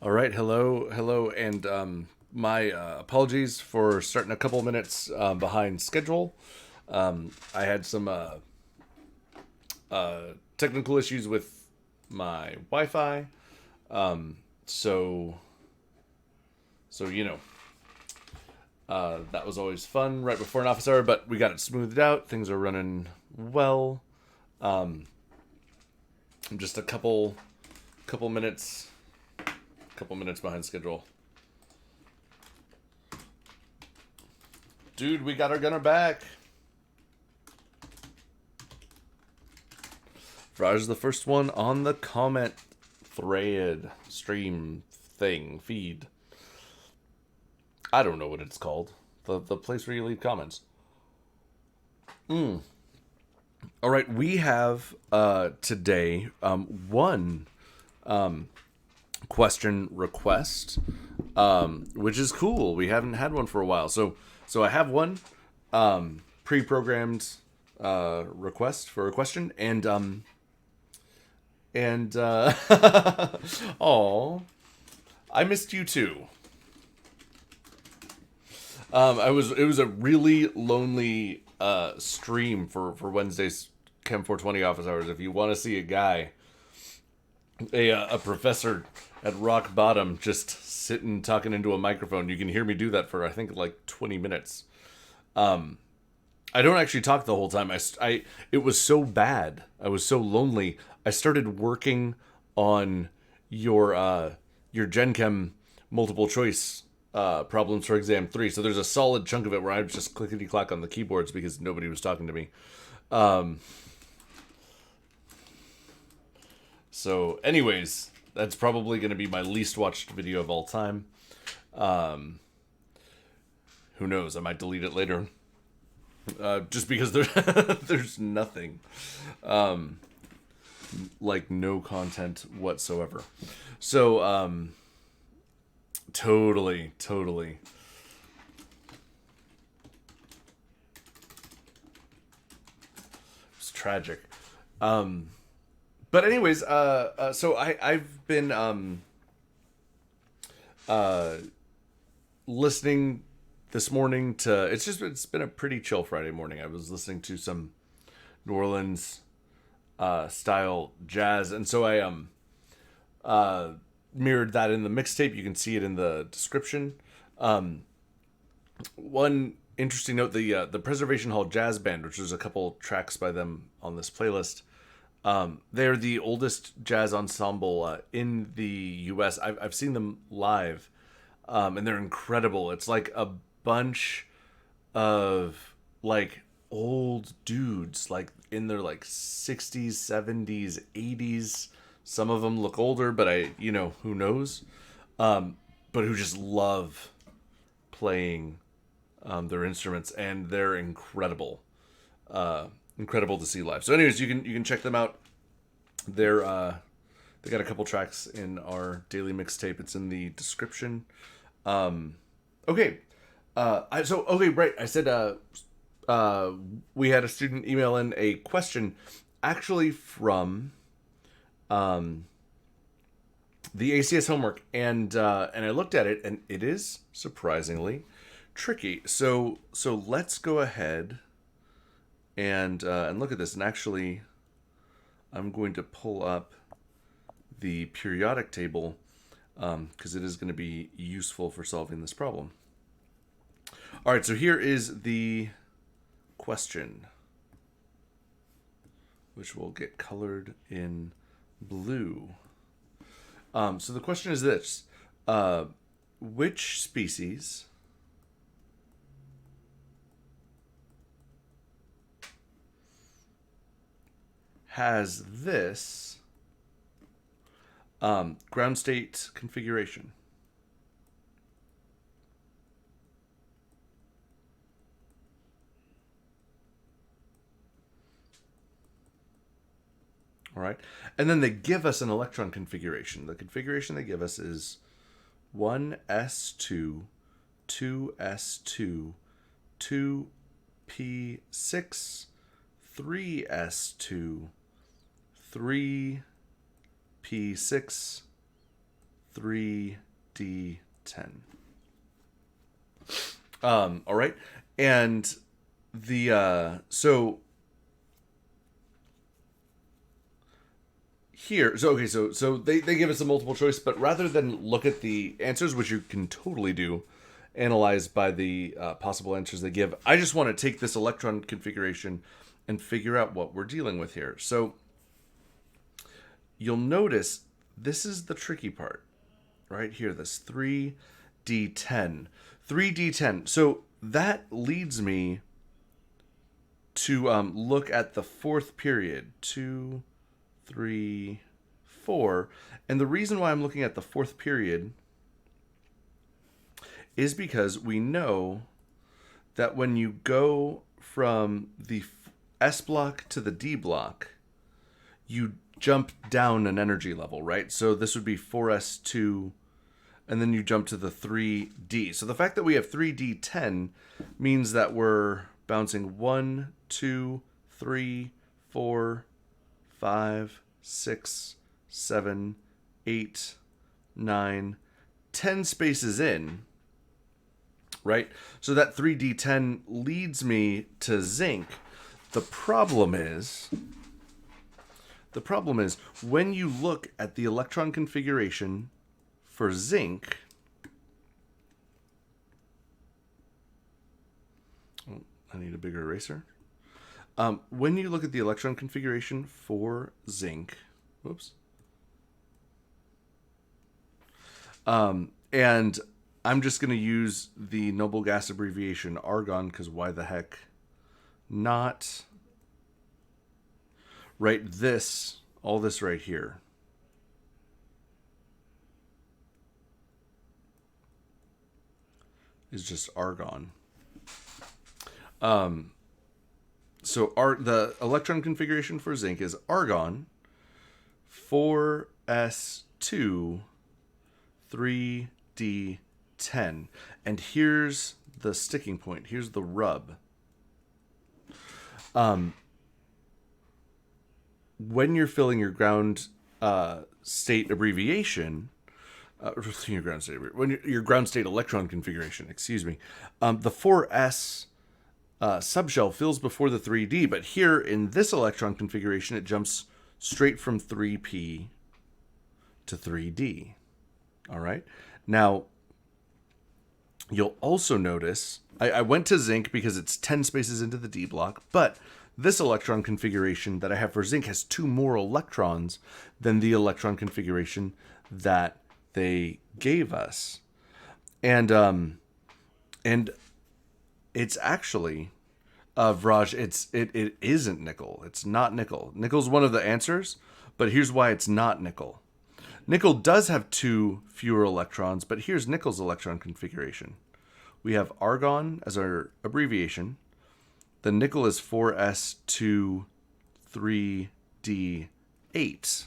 All right, hello, and my apologies for starting a couple minutes behind schedule. I had some technical issues with my Wi-Fi, so that was always fun right before an office hour, but we got it smoothed out. Things are running well. I'm just a couple minutes behind schedule. Dude, we got our gunner back. Raj is the first one on the comment thread, stream thing, feed. I don't know what it's called. The place where you leave comments. All right, we have today one question request, which is cool. We haven't had one for a while, so I have one pre-programmed request for a question, and oh, I missed you too. It was a really lonely stream for Wednesday's Chem 420 office hours. If you want to see a guy, a professor at rock bottom, just sitting talking into a microphone, you can hear me do that for I think like 20 minutes. I don't actually talk the whole time. It was so bad. I was so lonely. I started working on your Gen Chem multiple choice problems for exam 3. So there's a solid chunk of it where I was just clickety clack on the keyboards because nobody was talking to me. So anyways, that's probably going to be my least watched video of all time. Who knows? I might delete it later. Just because there's nothing, like no content whatsoever. So, totally. It's tragic. But anyways, so I've been listening this morning to it's been a pretty chill Friday morning. I was listening to some New Orleans style jazz, and so I mirrored that in the mixtape. You can see it in the description. One interesting note: the Preservation Hall Jazz Band, which there's a couple tracks by them on this playlist. They're the oldest jazz ensemble in the U.S. I've seen them live, and they're incredible. It's like a bunch of like old dudes, like in their like 60s, 70s, 80s. Some of them look older, but who knows? But who just love playing their instruments, and they're incredible to see live. So anyways, you can check them out. They got a couple tracks in our daily mixtape. It's in the description. Okay. Right. I said we had a student email in a question actually from the ACS homework, and I looked at it, and it is surprisingly tricky. So let's go ahead and look at this. And actually, I'm going to pull up the periodic table because it is going to be useful for solving this problem. All right, so here is the question, which will get colored in blue. So the question is this: which species has this ground state configuration? All right. And then they give us an electron configuration. The configuration they give us is 1s2, 2s2, 2p6, 3s2, 3p6, 3d10. All right. And so here, so they give us a multiple choice, but rather than look at the answers, which you can totally do, analyze by the possible answers they give, I just want to take this electron configuration and figure out what we're dealing with here. So you'll notice this is the tricky part right here, this 3d10. 3d10. So that leads me to look at the fourth period. 2, 3, 4. And the reason why I'm looking at the fourth period is because we know that when you go from the S block to the D block, you jump down an energy level, right? So this would be 4s2, and then you jump to the 3d. So the fact that we have 3d10 means that we're bouncing 1, 2, 3, 4, 5, 6, 7, 8, 9, 10 spaces in, right? So that 3d10 leads me to zinc. The problem is when you look at the electron configuration for zinc, I need a bigger eraser. When you look at the electron configuration for zinc, whoops. And I'm just going to use the noble gas abbreviation argon, because why the heck not? Right, all this right here. Is just argon. So the electron configuration for zinc is argon 4s2 3d10. And here's the sticking point. Here's the rub. When you're filling your ground state abbreviation, your ground state electron configuration, excuse me, the 4s subshell fills before the 3d, but here in this electron configuration, it jumps straight from 3p to 3d. All right. Now, you'll also notice I went to zinc because it's 10 spaces into the d block, but this electron configuration that I have for zinc has 2 more electrons than the electron configuration that they gave us. And it's actually, Vraj, it isn't nickel. It's not nickel. Nickel's one of the answers, but here's why it's not nickel. Nickel does have 2 fewer electrons, but here's nickel's electron configuration. We have argon as our abbreviation. The nickel is 4s2 3d8.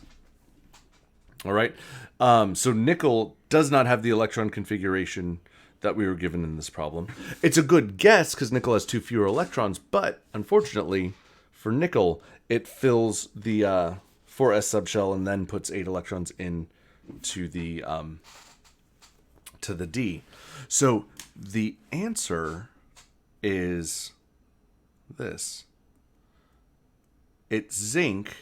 All right. So nickel does not have the electron configuration that we were given in this problem. It's a good guess because nickel has 2 fewer electrons, but unfortunately for nickel, it fills the 4s subshell and then puts 8 electrons in to the D. So the answer is this. It's zinc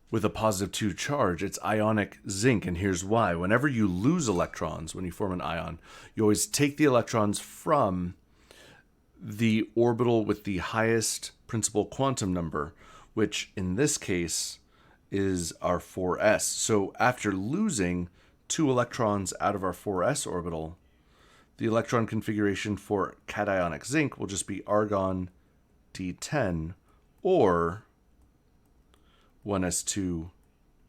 with a positive 2 charge. It's ionic zinc, and here's why. Whenever you lose electrons, when you form an ion, you always take the electrons from the orbital with the highest principal quantum number, which in this case is our 4s. So after losing 2 electrons out of our 4s orbital, the electron configuration for cationic zinc will just be argon D10 or 1s2,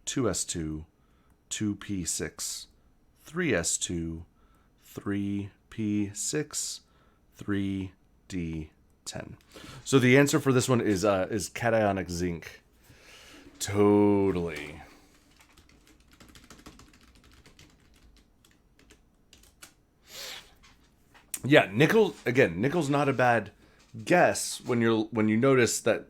2s2, 2p6, 3s2, 3p6, 3d10. So the answer for this one is cationic zinc. Totally. Yeah, nickel's not a bad guess when you notice that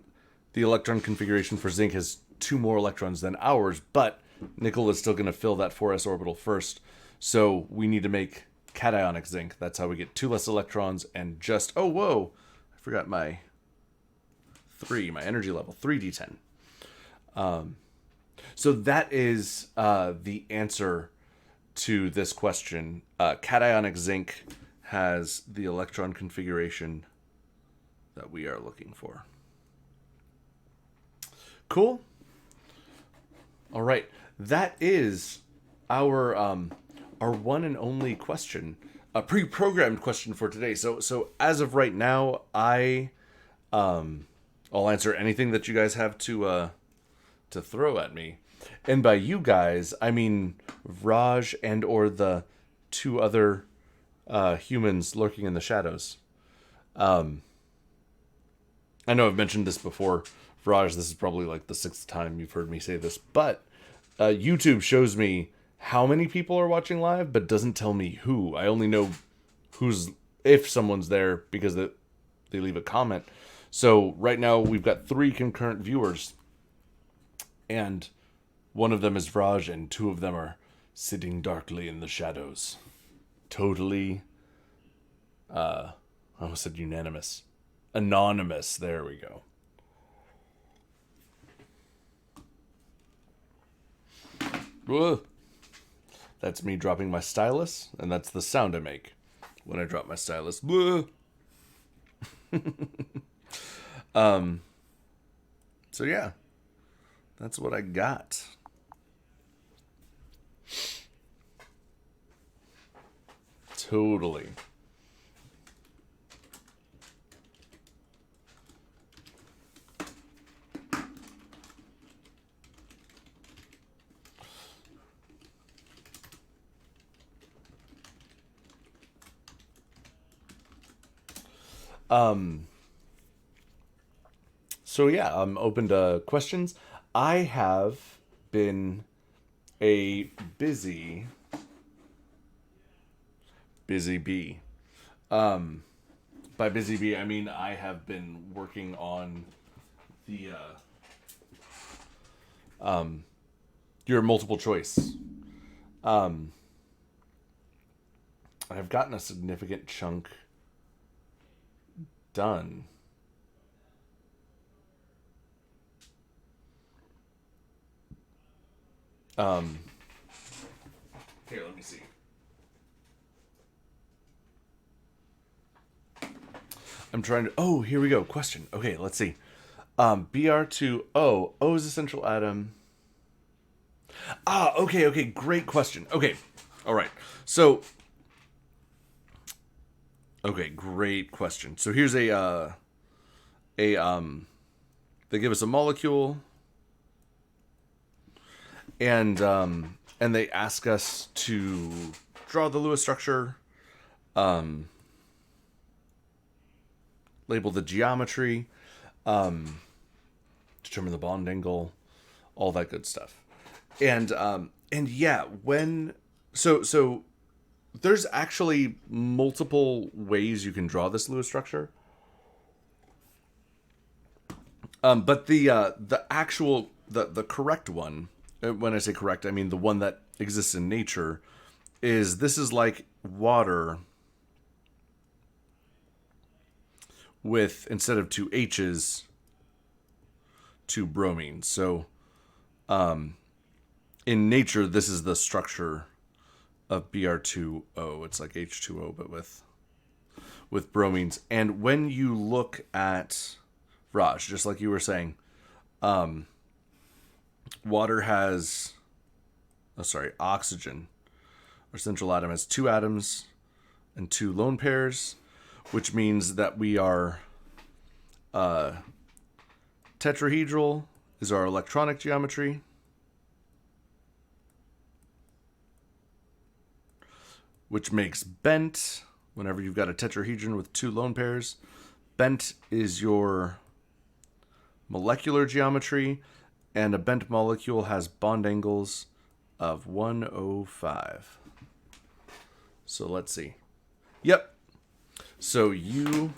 the electron configuration for zinc has 2 more electrons than ours, but nickel is still going to fill that 4s orbital first. So we need to make cationic zinc. That's how we get 2 less electrons and just... Oh, whoa! I forgot my energy level. 3d10. So that is the answer to this question. Cationic zinc has the electron configuration that we are looking for. Cool. All right. That is our one and only question, a pre-programmed question for today. So as of right now, I'll answer anything that you guys have to throw at me. And by you guys, I mean Raj and or the 2 other humans lurking in the shadows. I know I've mentioned this before, Raj. This is probably like the 6th time you've heard me say this, but YouTube shows me how many people are watching live, but doesn't tell me who. I only know if someone's there because they leave a comment. So right now we've got 3 concurrent viewers, and one of them is Raj, and 2 of them are sitting darkly in the shadows. Totally, I almost said unanimous. Anonymous, there we go. Whoa. That's me dropping my stylus, and that's the sound I make when I drop my stylus. Whoa. So yeah, that's what I got. Totally. So yeah, I'm open to questions. I have been a busy bee. By busy bee, I mean I have been working on the your multiple choice. I've gotten a significant chunk done. Here, let me see. I'm trying to... Oh, here we go. Question. Okay, let's see. Br2O. O is essential atom. Okay. Great question. Okay. All right. So... Okay, great question. So here's they give us a molecule, and they ask us to draw the Lewis structure, label the geometry, determine the bond angle, all that good stuff. And yeah, so there's actually multiple ways you can draw this Lewis structure. But the actual the correct one, when I say correct, I mean the one that exists in nature, this is like water with, instead of 2 H's, 2 bromines. So in nature, this is the structure of Br2O. It's like H2O, but with bromines. And when you look at Raj, just like you were saying, water has, oxygen, our central atom, has 2 atoms and 2 lone pairs, which means that we are tetrahedral is our electronic geometry. Which makes bent, whenever you've got a tetrahedron with 2 lone pairs, bent is your molecular geometry, and a bent molecule has bond angles of 105. So let's see. Yep. So you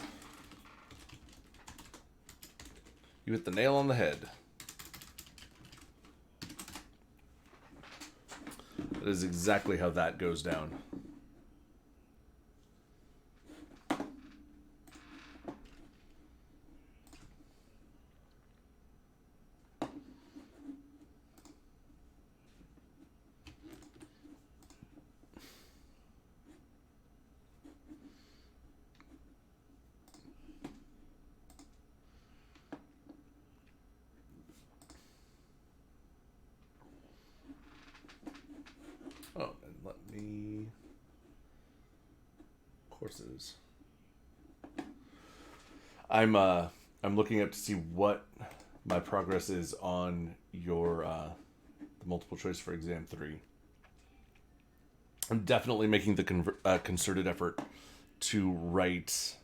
hit the nail on the head. That is exactly how that goes down. Oh, and let me... Courses. I'm looking up to see what my progress is on your the multiple choice for exam 3. I'm definitely making the concerted effort to write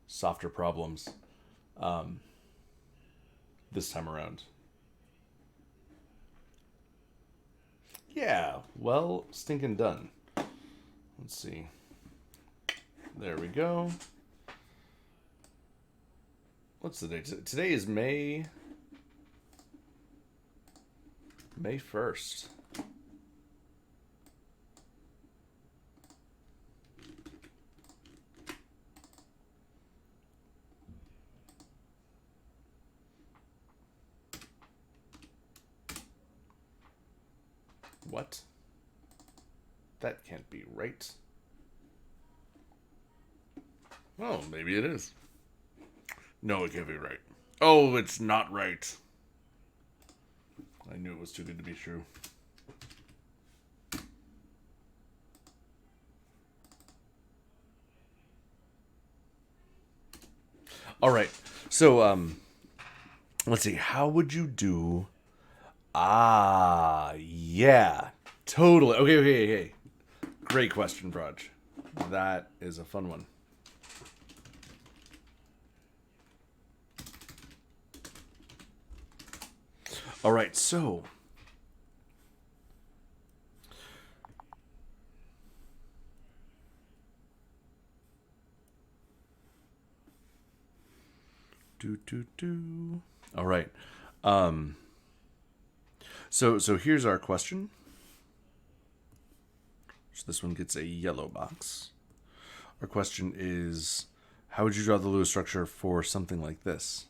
softer problems this time around. Yeah, well, stinking done. Let's see. There we go. What's the date? Today is May 1st. What? That can't be right. Oh, maybe it is. No, it can't be right. Oh, it's not right. I knew it was too good to be true. All right. So, let's see. How would you do... Ah, yeah. Totally. Okay. Great question, Braj. That is a fun one. All right, so All right. So here's our question. So this one gets a yellow box. Our question is, how would you draw the Lewis structure for something like this?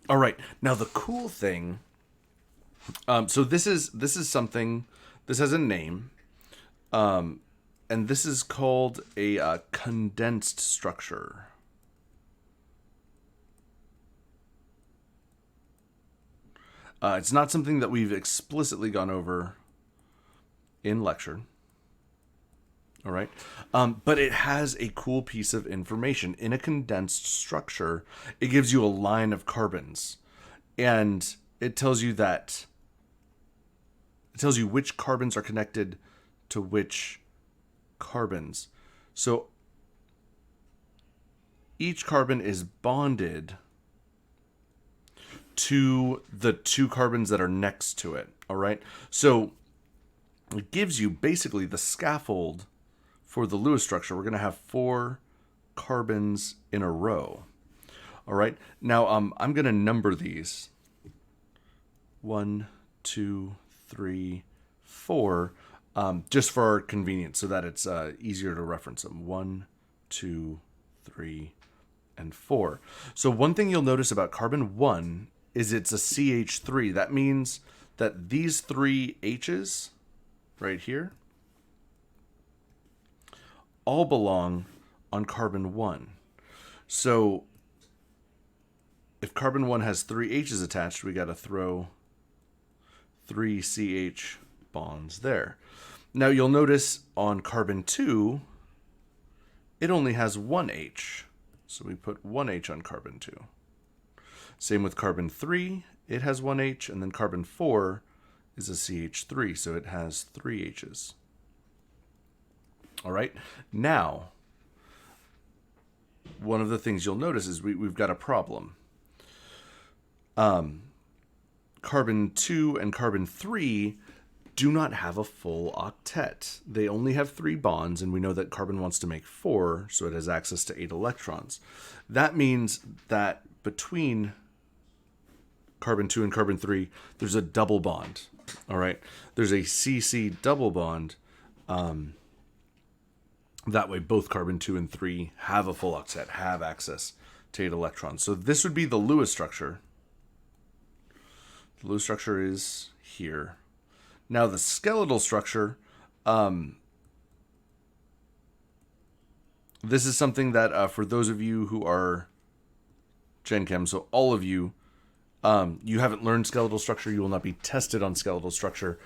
All right. Now the cool thing. So this is something. This has a name, and this is called a condensed structure. It's not something that we've explicitly gone over in lecture. All right. But it has a cool piece of information. In a condensed structure, it gives you a line of carbons. And it tells you which carbons are connected to which carbons. So each carbon is bonded to the two carbons that are next to it. All right. So it gives you basically the scaffold for the Lewis structure. We're going to have 4 carbons in a row. All right. Now, I'm going to number these. 1, 2, 3, 4, just for our convenience so that it's easier to reference them. 1, 2, 3, and 4. So one thing you'll notice about carbon 1 is it's a CH3. That means that these 3 H's right here all belong on carbon 1. So if carbon 1 has 3 H's attached, we got to throw 3 CH bonds there. Now you'll notice on carbon 2, it only has 1 H. So we put 1 H on carbon 2. Same with carbon 3, it has 1 H, and then carbon 4 is a CH3, so it has 3 H's. All right, now, one of the things you'll notice is we've got a problem. Carbon 2 and carbon 3 do not have a full octet. They only have 3 bonds, and we know that carbon wants to make 4, so it has access to 8 electrons. That means that between carbon 2 and carbon 3, there's a double bond. All right. There's a CC double bond. That way both carbon 2 and 3 have a full octet, have access to 8 electrons. So this would be the Lewis structure. The Lewis structure is here. Now the skeletal structure, this is something that for those of you who are Gen Chem, so all of you, you haven't learned skeletal structure, you will not be tested on skeletal structure.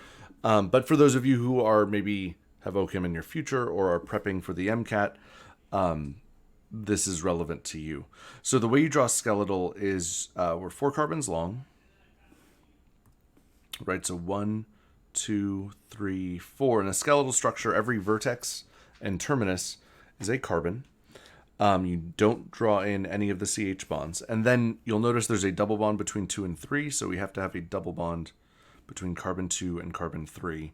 But for those of you who are maybe have OChem in your future or are prepping for the MCAT, this is relevant to you. So the way you draw skeletal is we're 4 carbons long. Right, so 1, 2, 3, 4. In a skeletal structure, every vertex and terminus is a carbon. You don't draw in any of the CH bonds. And then you'll notice there's a double bond between 2 and 3, so we have to have a double bond between carbon 2 and carbon 3.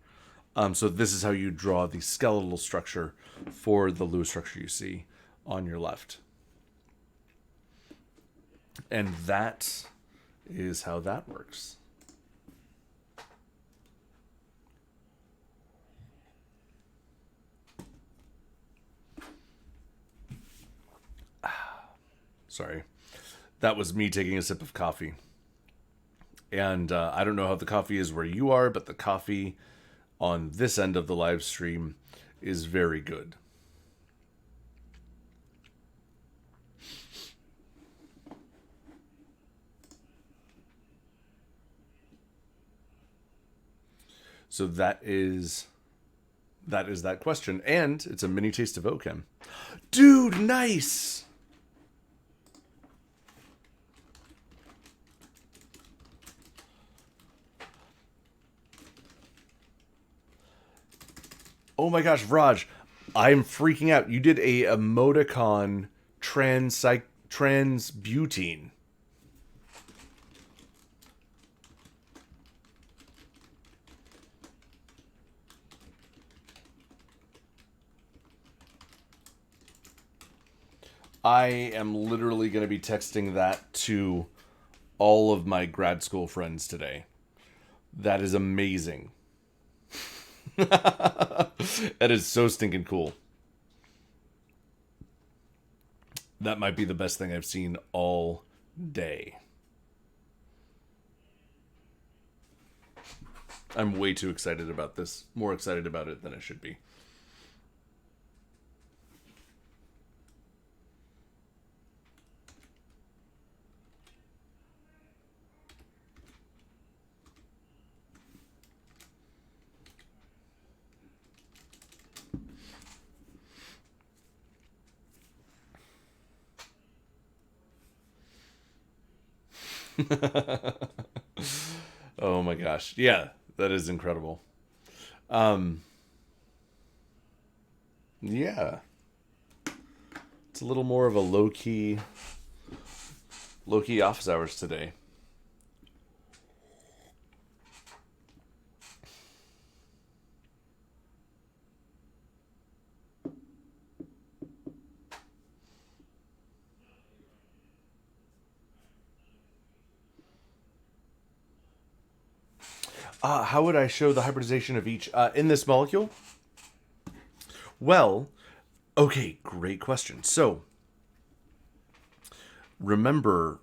So this is how you draw the skeletal structure for the Lewis structure you see on your left. And that is how that works. Sorry. That was me taking a sip of coffee. And I don't know how the coffee is where you are, but the coffee on this end of the live stream is very good. So that is that question. And it's a mini taste of OChem. Dude, nice! Oh my gosh, Raj, I'm freaking out. You did a emoticon transbutene. I am literally going to be texting that to all of my grad school friends today. That is amazing. That is so stinking cool. That might be the best thing I've seen all day. I'm way too excited about this. More excited about it than I should be. Oh my gosh. Yeah, that is incredible. Yeah. It's a little more of a low-key office hours today. How would I show the hybridization of each in this molecule? Well, okay, great question. So, remember,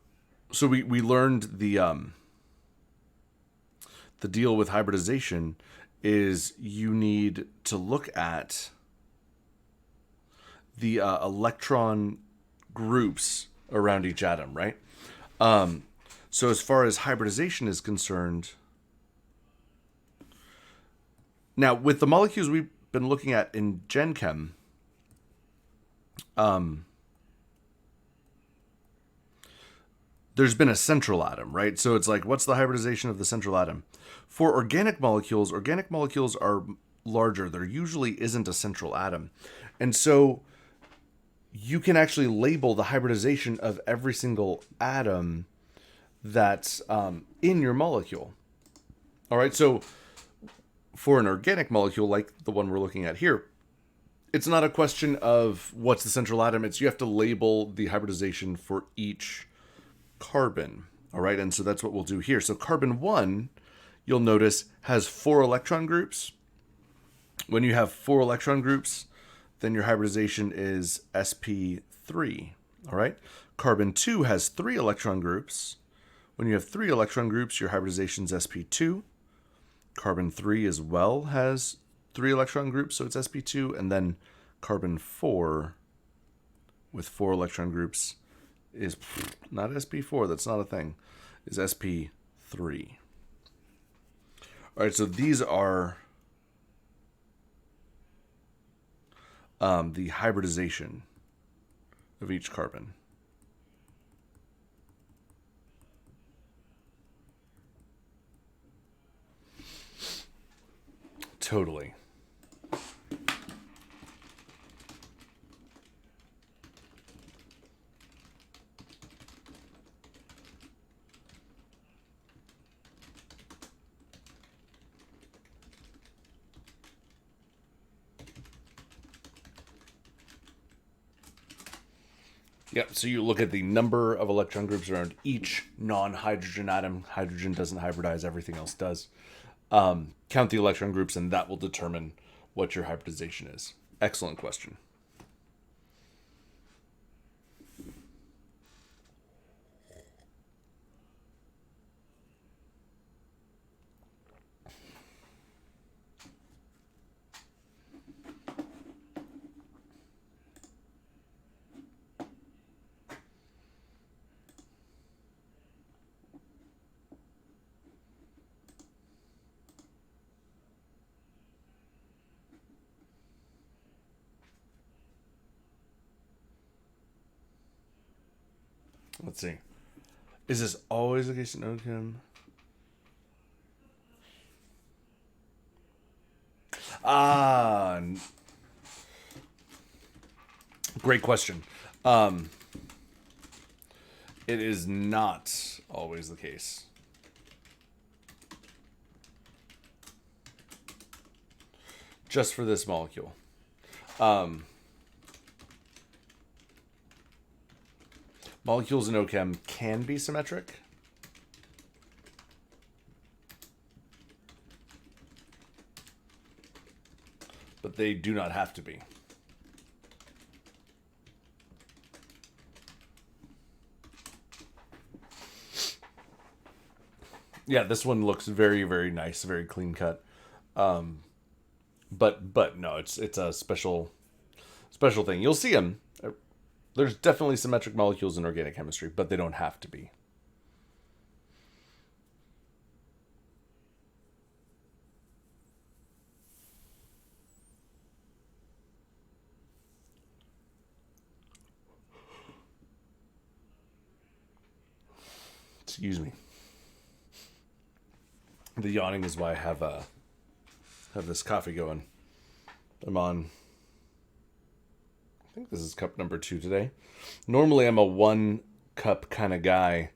so we learned the deal with hybridization is you need to look at the electron groups around each atom, right? So as far as hybridization is concerned, now, with the molecules we've been looking at in Gen Chem, there's been a central atom, right? So it's like, what's the hybridization of the central atom? For organic molecules are larger. There usually isn't a central atom. And so you can actually label the hybridization of every single atom that's in your molecule. All right, so for an organic molecule like the one we're looking at here, it's not a question of what's the central atom. It's you have to label the hybridization for each carbon. All right, and so that's what we'll do here. So carbon 1, you'll notice, has 4 electron groups. When you have 4 electron groups, then your hybridization is sp3. All right, carbon 2 has 3 electron groups. When you have 3 electron groups, your hybridization is sp2. Carbon 3 as well has 3 electron groups, so it's sp2. And then carbon 4 with 4 electron groups is not sp4, that's not a thing, is sp3. All right, so these are the hybridization of each carbon. Totally. Yep, so you look at the number of electron groups around each non-hydrogen atom. Hydrogen doesn't hybridize, everything else does. Count the electron groups, and that will determine what your hybridization is. Excellent question. Let's see. Is this always the case in OChem? Great question. It is not always the case. Just for this molecule. Molecules in OChem can be symmetric. But they do not have to be. Yeah, this one looks very, very nice, very clean cut. But no, it's a special thing. You'll see them. There's definitely symmetric molecules in organic chemistry, but they don't have to be. Excuse me. The yawning is why I have this coffee going. I'm on, I think this is cup number 2 today. Normally I'm a 1 cup kind of guy,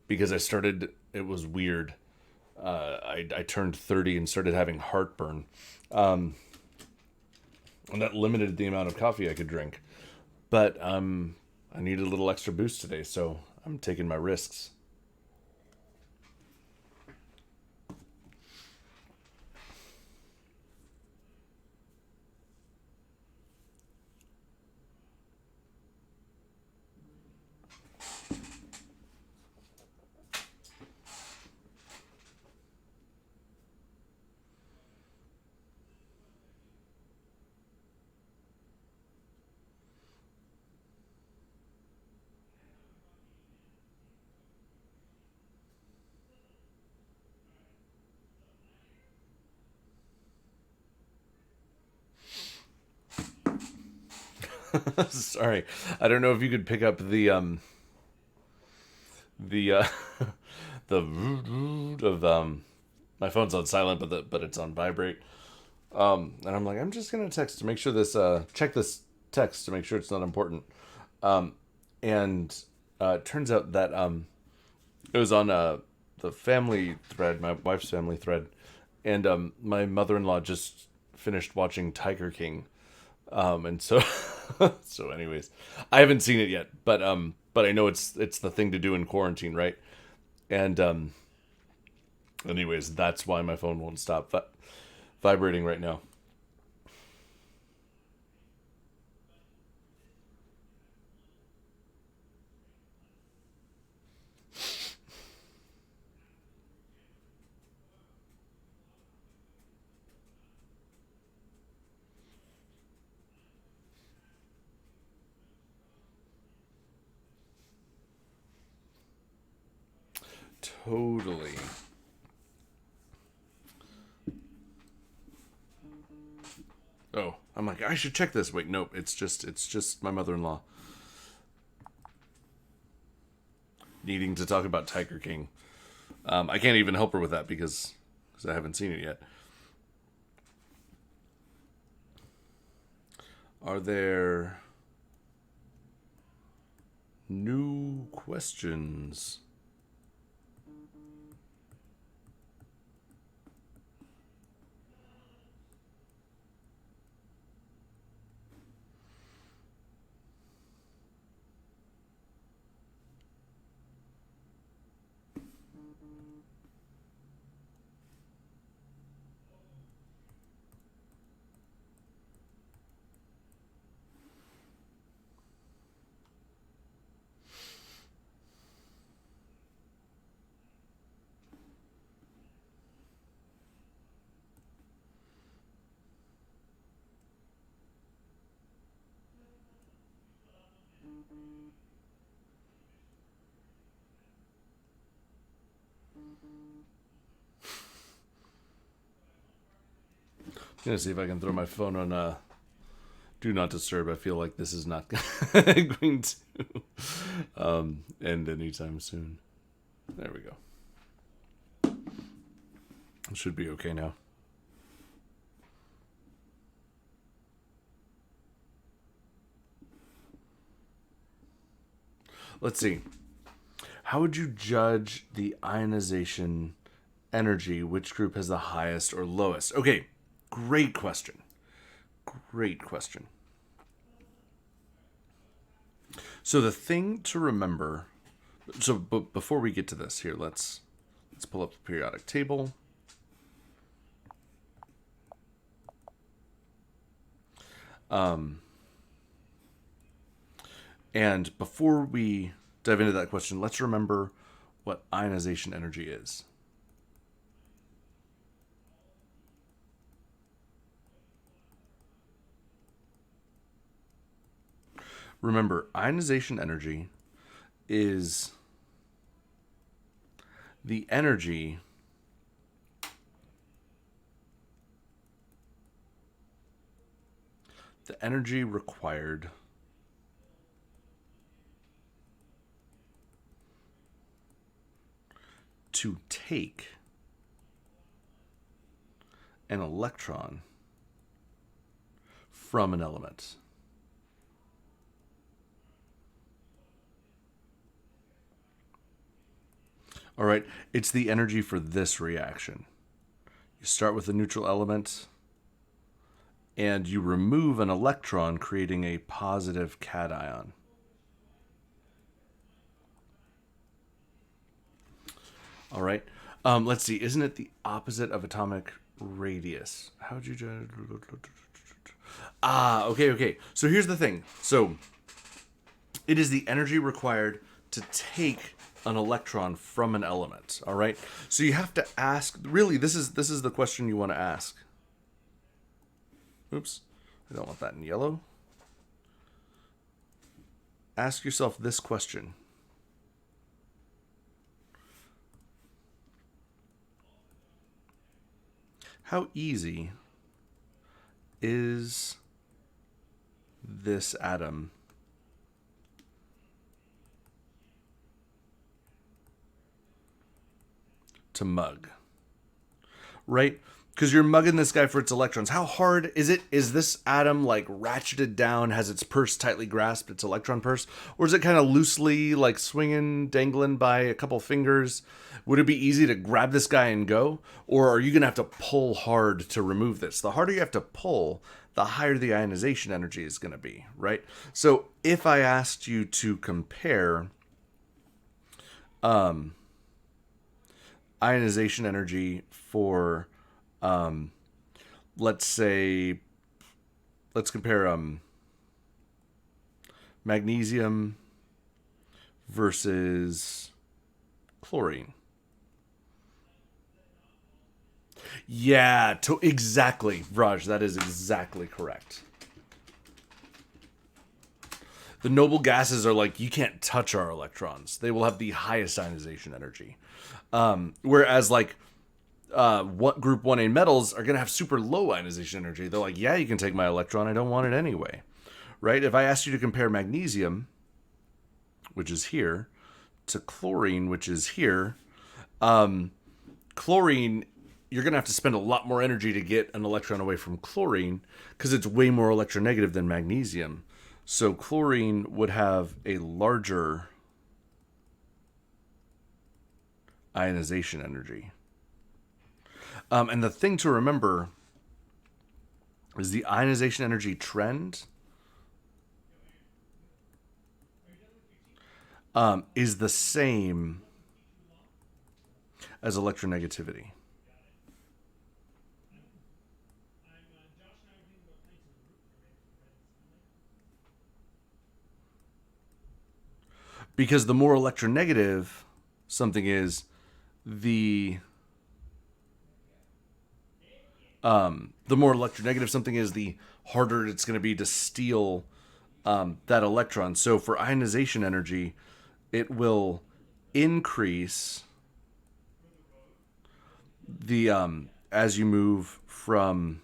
because I started, it was weird. I turned 30 and started having heartburn. And that limited the amount of coffee I could drink. But I needed a little extra boost today, so I'm taking my risks. Sorry, I don't know if you could pick up the of my phone's on silent, but it's on vibrate. And I'm like, I'm just gonna text to make sure this check this text to make sure it's not important. And it turns out that it was on the family thread, my wife's family thread, and my mother-in-law just finished watching Tiger King. And so, so anyways, I haven't seen it yet, but I know it's the thing to do in quarantine, right? And anyways, that's why my phone won't stop vibrating right now. Totally. Oh, I'm like, I should check this. Wait, nope. It's just my mother-in-law needing to talk about Tiger King. I can't even help her with that because I haven't seen it yet. Are there new questions? I'm gonna see if I can throw my phone on do not disturb. I feel like this is not going to end anytime soon. There we go. It should be okay now. Let's see. How would you judge the ionization energy? Which group has the highest or lowest? Okay, great question. Great question. So the thing to remember, but before we get to this, here let's pull up the periodic table. And before we dive into that question, let's remember what ionization energy is. Remember, ionization energy is the energy required to take an electron from an element. All right, it's the energy for this reaction. You start with a neutral element and you remove an electron, creating a positive cation. All right, let's see. Isn't it the opposite of atomic radius? How would you judge? Okay. So here's the thing. So it is the energy required to take an electron from an element. All right. So you have to ask. Really, this is the question you want to ask. Oops, I don't want that in yellow. Ask yourself this question. How easy is this atom to mug? Right? Because you're mugging this guy for its electrons. How hard is it? Is this atom like ratcheted down, has its purse tightly grasped, its electron purse? Or is it kind of loosely like swinging, dangling by a couple fingers? Would it be easy to grab this guy and go? Or are you going to have to pull hard to remove this? The harder you have to pull, the higher the ionization energy is going to be, right? So if I asked you to compare ionization energy for, let's say, let's compare magnesium versus chlorine. Yeah, exactly, Raj. That is exactly correct. The noble gases are like, you can't touch our electrons. They will have the highest ionization energy. Whereas, like, what group 1A metals are going to have super low ionization energy. They're like, yeah, you can take my electron. I don't want it anyway. Right? If I asked you to compare magnesium, which is here, to chlorine, which is here, chlorine, you're going to have to spend a lot more energy to get an electron away from chlorine because it's way more electronegative than magnesium. So chlorine would have a larger ionization energy. And the thing to remember is the ionization energy trend is the same as electronegativity. Because the more electronegative something is, the more electronegative something is, the harder it's going to be to steal that electron. So for ionization energy, it will increase the as you move from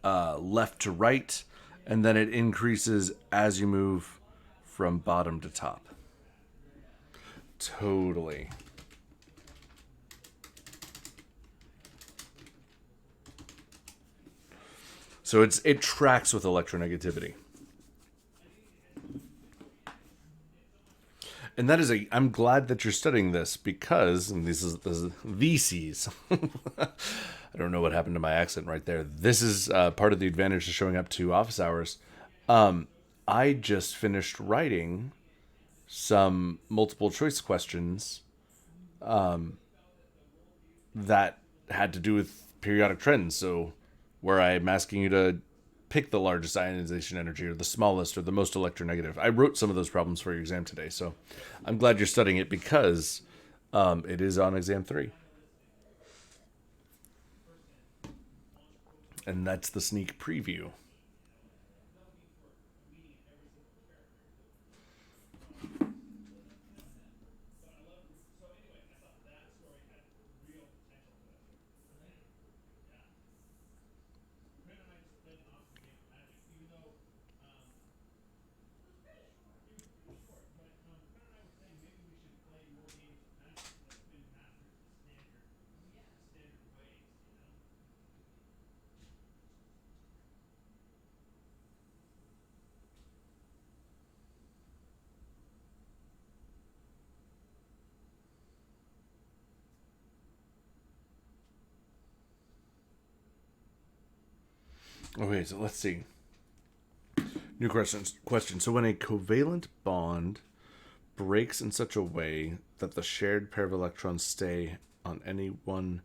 left to right, and then it increases as you move from bottom to top. Totally. So it tracks with electronegativity. And that is I'm glad that you're studying this because, and this is VCs. I don't know what happened to my accent right there. This is part of the advantage of showing up to office hours. I just finished writing some multiple choice questions that had to do with periodic trends. So where I'm asking you to pick the largest ionization energy or the smallest or the most electronegative. I wrote some of those problems for your exam today, so I'm glad you're studying it because it is on exam 3. And that's the sneak preview. Okay, so let's see. New question. So when a covalent bond breaks in such a way that the shared pair of electrons stay on any one...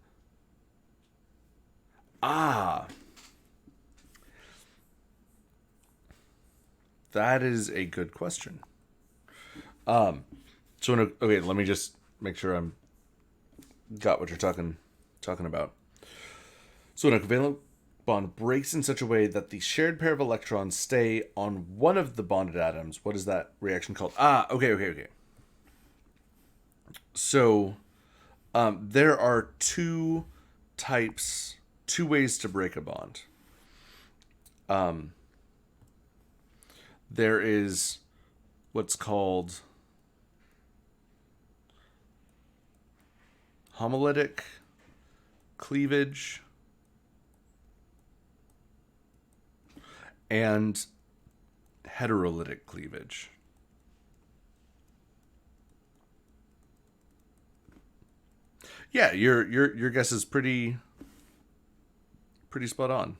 That is a good question. Okay, let me just make sure I'm got what you're talking about. So when a covalent bond breaks in such a way that the shared pair of electrons stay on one of the bonded atoms, what is that reaction called? Okay. So there are two ways to break a bond. There is what's called homolytic cleavage and heterolytic cleavage. Yeah, your guess is pretty spot on.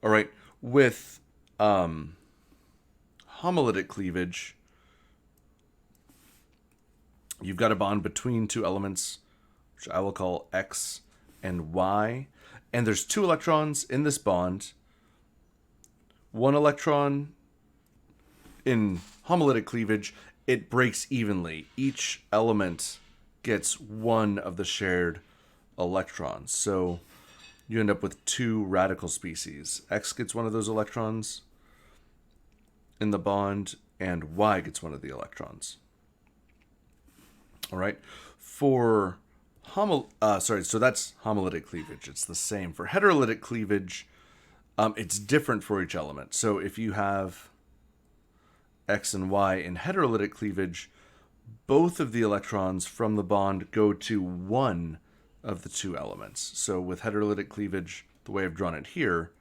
All right, with homolytic cleavage, You've got a bond between two elements, which I will call X and Y. And there's two electrons in this bond. One electron in homolytic cleavage, it breaks evenly. Each element gets one of the shared electrons. So you end up with two radical species. X gets one of those electrons in the bond, and Y gets one of the electrons. All right. For so that's homolytic cleavage. It's the same. For heterolytic cleavage, it's different for each element. So if you have X and Y in heterolytic cleavage, both of the electrons from the bond go to one of the two elements. So with heterolytic cleavage, the way I've drawn it here,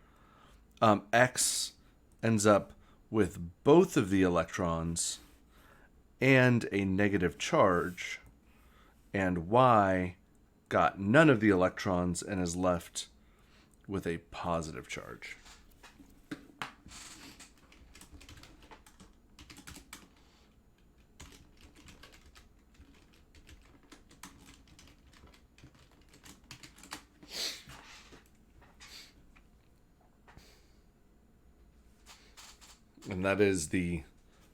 X ends up with both of the electrons and a negative charge, and Y got none of the electrons and is left with a positive charge. And that is the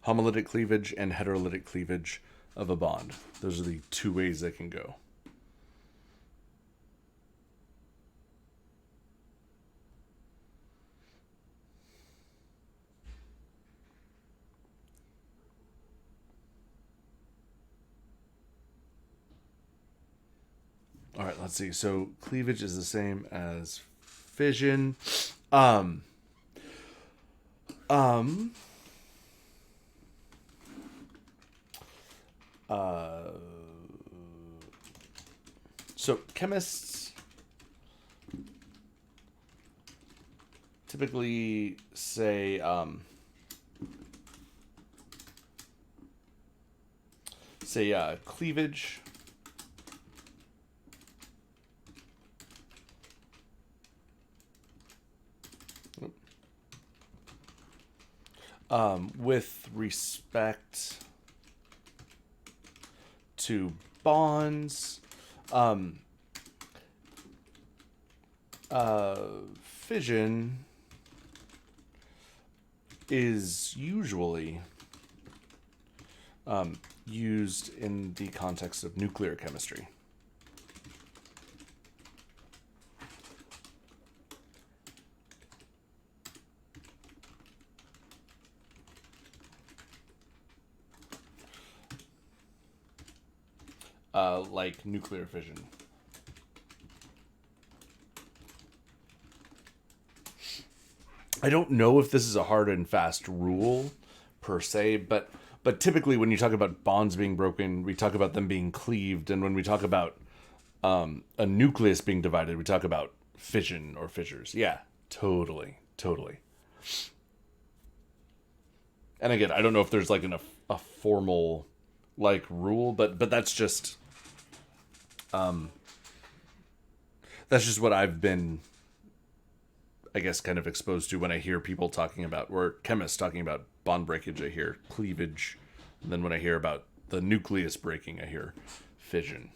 homolytic cleavage and heterolytic cleavage of a bond. Those are the two ways they can go. All right, let's see. So cleavage is the same as fission. So chemists typically say cleavage with respect to bonds, fission is usually used in the context of nuclear chemistry. Like nuclear fission. I don't know if this is a hard and fast rule per se, but typically when you talk about bonds being broken, we talk about them being cleaved, and when we talk about a nucleus being divided, we talk about fission or fissures. Yeah, totally. And again, I don't know if there's like a formal like rule, but that's just what I've been, I guess, kind of exposed to when I hear people talking about, or chemists talking about bond breakage. I hear cleavage, and then when I hear about the nucleus breaking, I hear fission.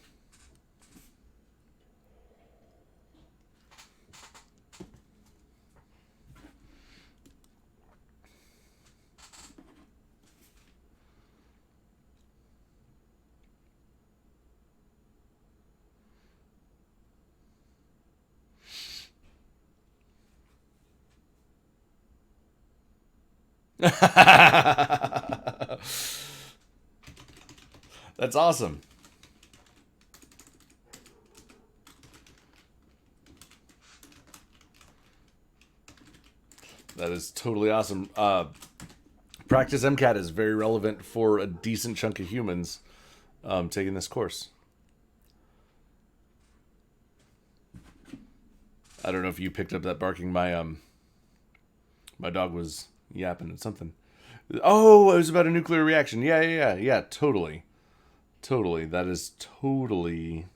That's awesome. That is totally awesome. Practice MCAT is very relevant for a decent chunk of humans taking this course. I don't know if you picked up that barking. My dog was yapping at something. Oh, it was about a nuclear reaction. Yeah. Totally. That is totally.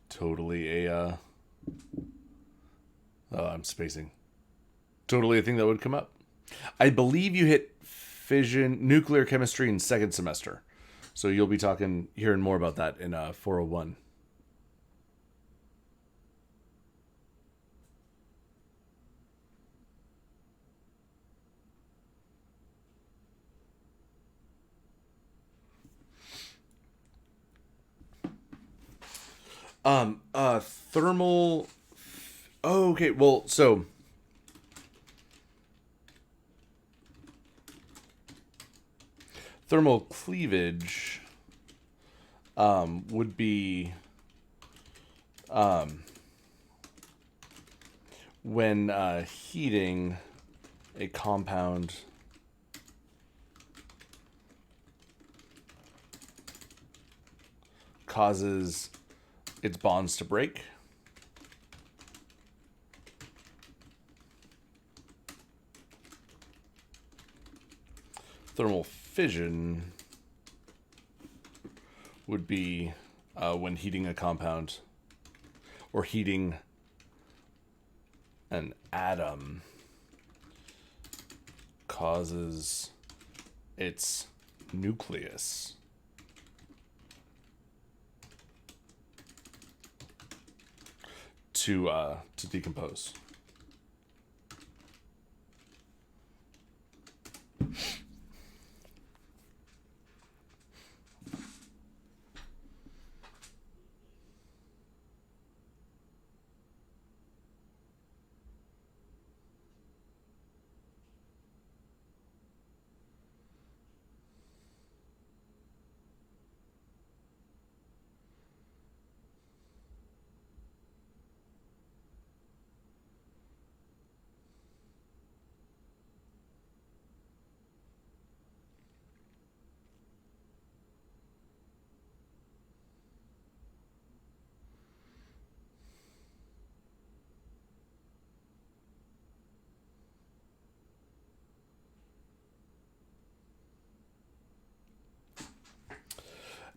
Totally a. Oh, I'm spacing. Totally a thing that would come up. I believe you hit fission nuclear chemistry in second semester, so you'll be hearing more about that in 401. Thermal. Oh, okay. Well, so thermal cleavage would be when heating a compound causes its bonds to break. Thermal fission would be when heating a compound or heating an atom causes its nucleus to decompose.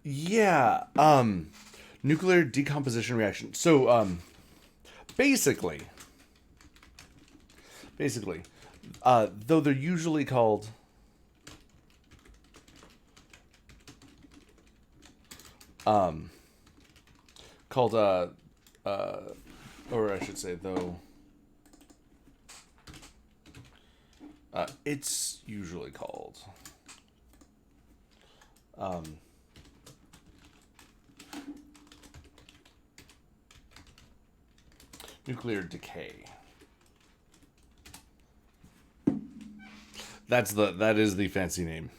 Yeah, nuclear decomposition reaction. So, basically, though they're usually called called or I should say though it's usually called nuclear decay. That is the fancy name.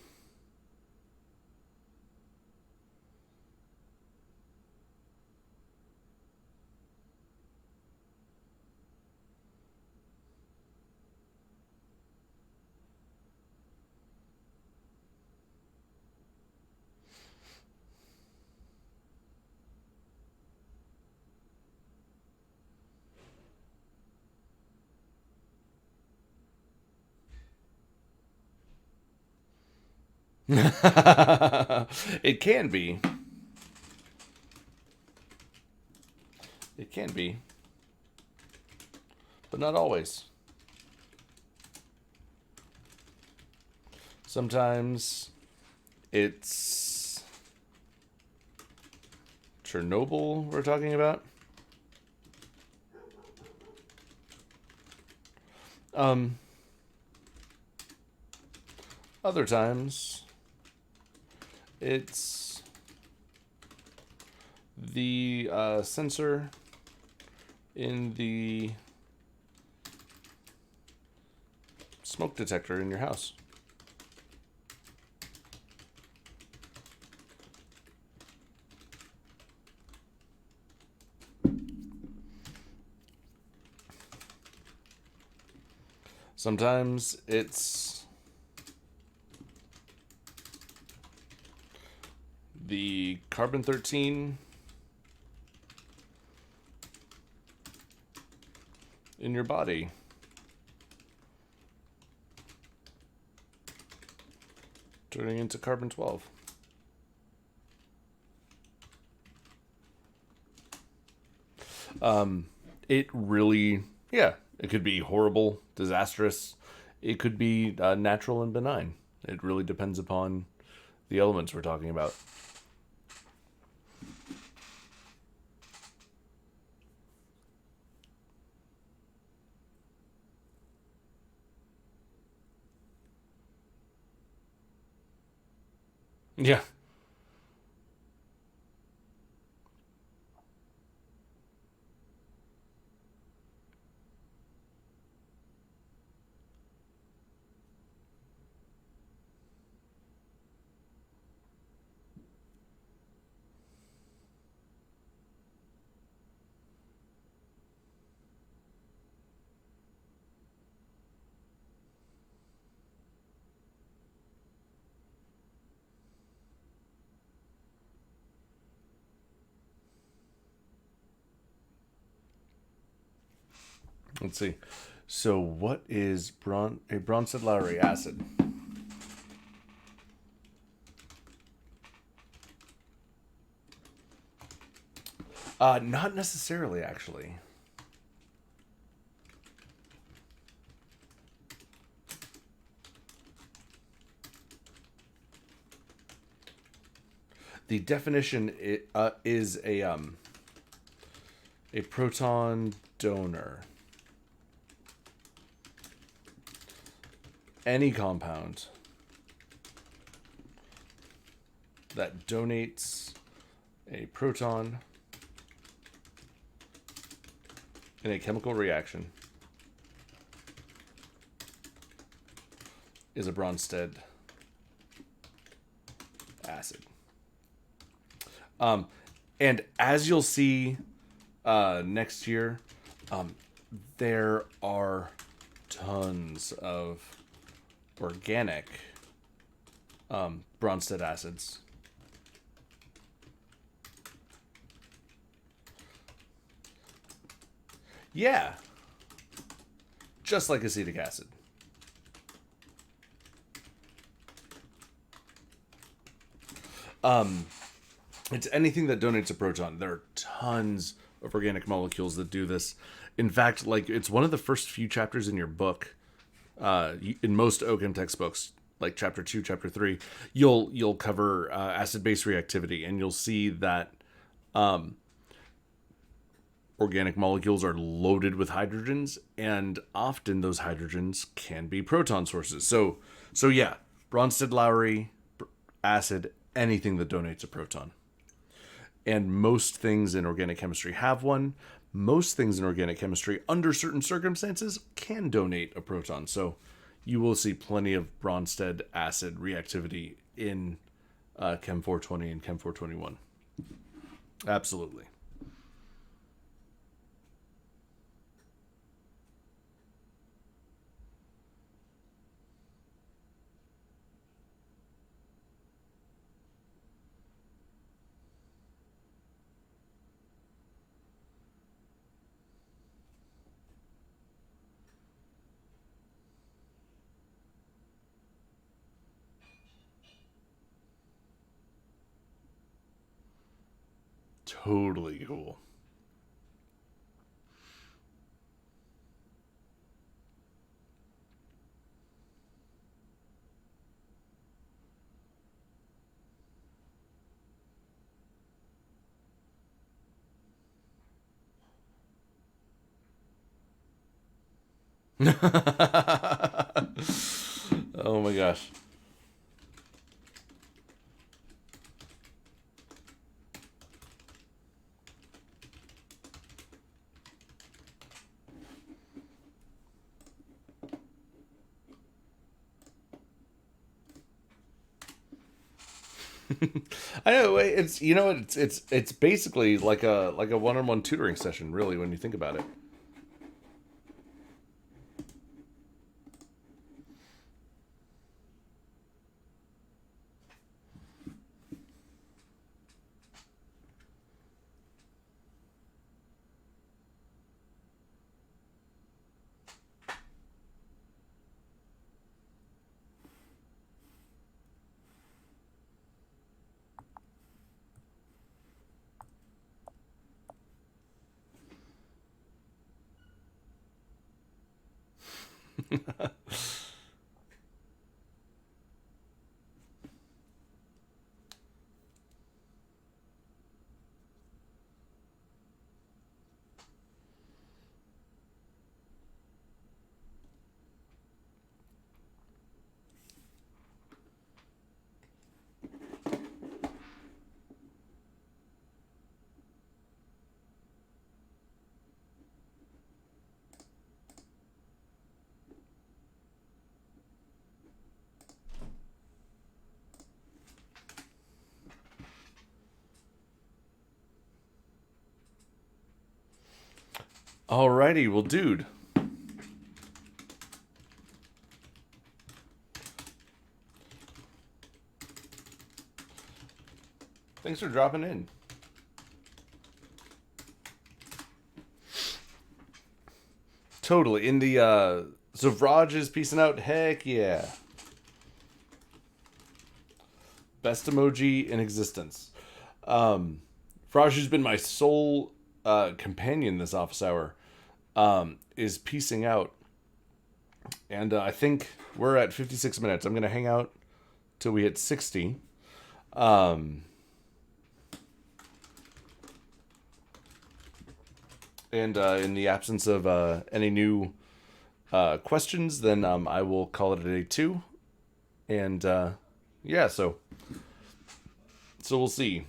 It can be. It can be. But not always. Sometimes it's Chernobyl we're talking about. Other times it's the sensor in the smoke detector in your house. Sometimes it's the carbon-13 in your body. Turning into carbon-12. It really, yeah, it could be horrible, disastrous. It could be natural and benign. It really depends upon the elements we're talking about. Yeah. Let's see. So, what is a Bronsted-Lowry acid? Not necessarily, actually. The definition is a proton donor. Any compound that donates a proton in a chemical reaction is a Bronsted acid. And as you'll see next year, there are tons of organic Bronsted acids. Yeah, just like acetic acid. It's anything that donates a proton. There are tons of organic molecules that do this. In fact, like it's one of the first few chapters in your book. In most OChem textbooks, like chapter 2, chapter 3, you'll cover acid-base reactivity, and you'll see that organic molecules are loaded with hydrogens, and often those hydrogens can be proton sources. So yeah, Bronsted-Lowry acid, anything that donates a proton. And most things in organic chemistry have one. Most things in organic chemistry, under certain circumstances, can donate a proton. So you will see plenty of Bronsted acid reactivity in Chem 420 and Chem 421. Absolutely. Totally cool. Oh my gosh. I know it's it's basically like a one-on-one tutoring session, really, when you think about it. Alrighty, well, dude. Thanks for dropping in. Totally. In the, so Vraj is peacing out. Heck yeah. Best emoji in existence. Vraj, who's been my sole companion this office hour, is peacing out. And I think we're at 56 minutes. I'm going to hang out till we hit 60. And in the absence of any new questions, then I will call it a day too. And yeah, so we'll see.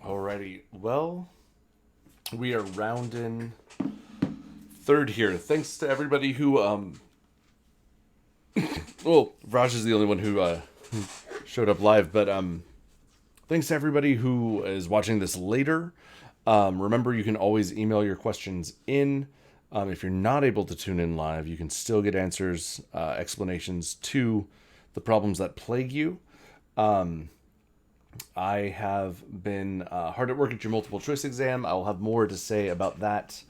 Alrighty, well, we are rounding third here. Thanks to everybody who, well, Raj is the only one who showed up live, but thanks to everybody who is watching this later. Remember, you can always email your questions in. If you're not able to tune in live, you can still get answers, explanations to the problems that plague you. I have been hard at work at your multiple choice exam. I will have more to say about that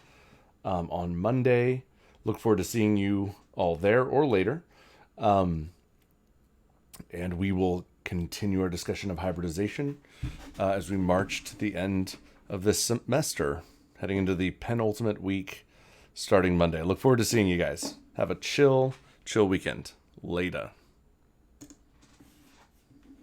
on Monday. Look forward to seeing you all there or later. And we will continue our discussion of hybridization as we march to the end of this semester, heading into the penultimate week starting Monday. Look forward to seeing you guys. Have a chill weekend. Later.